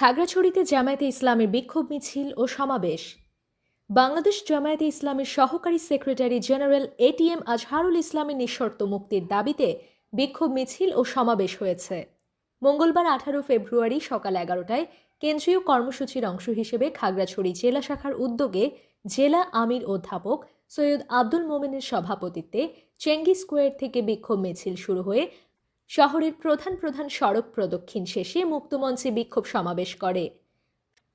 খাগড়াছড়িতে জামায়াতে ইসলামের বিক্ষোভ মিছিল ও সমাবেশ। বাংলাদেশ জামায়াতে ইসলামের সহকারী সেক্রেটারি জেনারেল এটিএম আজহারুল ইসলামের নিঃশর্ত মুক্তির দাবিতে বিক্ষোভ মিছিল ও সমাবেশ হয়েছে। মঙ্গলবার 18 ফেব্রুয়ারি সকাল 11টায় কেন্দ্রীয় কর্মসূচির অংশ হিসেবে খাগড়াছড়ি জেলা শাখার উদ্যোগে জেলা আমির অধ্যাপক সৈয়দ আব্দুল মোমেনের সভাপতিত্বে চেঙ্গি স্কোয়ার থেকে বিক্ষোভ মিছিল শুরু হয়ে শহরের প্রধান প্রধান সড়ক প্রদক্ষিণ শেষে মুক্তমঞ্চে বিক্ষোভ সমাবেশ করে।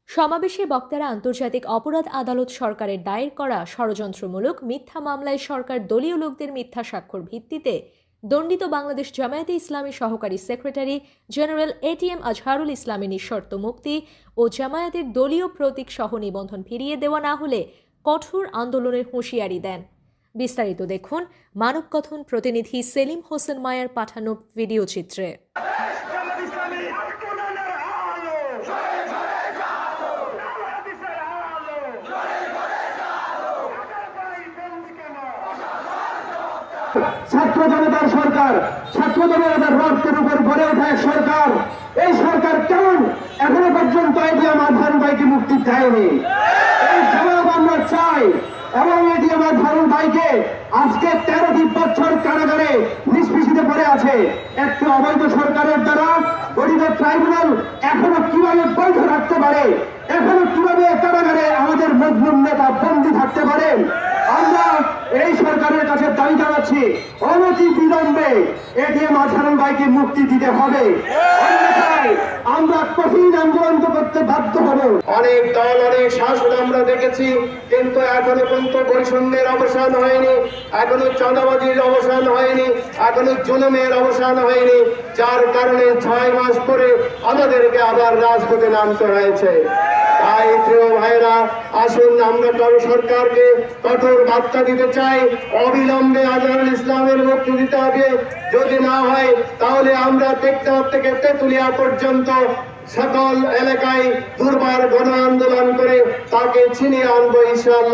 সমাবেশে বক্তারা আন্তর্জাতিক অপরাধ আদালত সরকারের দায়ের করা ষড়যন্ত্রমূলক মিথ্যা মামলায় সরকার দলীয় লোকদের মিথ্যা স্বাক্ষর ভিত্তিতে দণ্ডিত বাংলাদেশ জামায়াতে ইসলামী সহকারী সেক্রেটারি জেনারেল এটিএম আজহারুল ইসলামের নিঃশর্ত মুক্তি ও জামায়াতের দলীয় প্রতীক সহ নিবন্ধন ফিরিয়ে দেওয়া না হলে কঠোর আন্দোলনের হুঁশিয়ারি দেন। বিস্তারিত দেখুন মানবকথন প্রতিনিধি সেলিম হোসেন মায়ার পাঠানো ভিডিও চিত্রে। ছাত্র জনতার সরকার, ছাত্র জনতার রক্তের উপর গড়ে ওঠা এক সরকার। এই সরকার কেমন এখনো পর্যন্ত এটিএম আজহারুল ভাইকে মুক্তি দেয়নি। এই জবাব আমরা চাই। এবং এটিএম আজহারুল ভাইকে আজকে 13টি বছর কারাগারে নিষ্পেষিত পড়ে আছে একটি অবৈধ সরকারের দ্বারা গঠিত ট্রাইব্যুনাল। এখনো কিভাবে বৈধ রাখতে পারে? এখনো কিভাবে কারাগারে আমাদের মজলুম নেতা বন্দী থাকতে পারেন? আমরা এই সরকারের কাছে দাবি জানাচ্ছি, অনতি বিলম্বে এটিএম আজহারুল ভাইকে মুক্তি দিতে হবে। অন্যথায় আমরা কঠিন আন্দোলন করতে বাধ্য হব। অনেক দল, অনেক শাসন আমরা দেখেছি, কিন্তু এখনো পর্যন্ত বৈষম্যের অবসান হয়নি, এখনো চাঁদাবাজির অবসান হয়নি, এখনো জুলুমের অবসান হয়নি, যার কারণে 6 মাস পরে আমাদেরকে আবার রাজপথে নামতে হয়েছে। তাই প্রিয় ভাইরা, আসুন আমরা সরকারকে কঠোর বার্তা দিতে চাই, অবিলম্বে আজহারুল ইসলামের মুক্তি দিতে হবে। যদি না হয় তাহলে আমরা টেকনাফ থেকে তেঁতুলিয়া পর্যন্ত সকল এলাকায় দুর্বার গণ আন্দোলন করে তাকে ছিনিয়ে আনবো ইনশাআল্লাহ।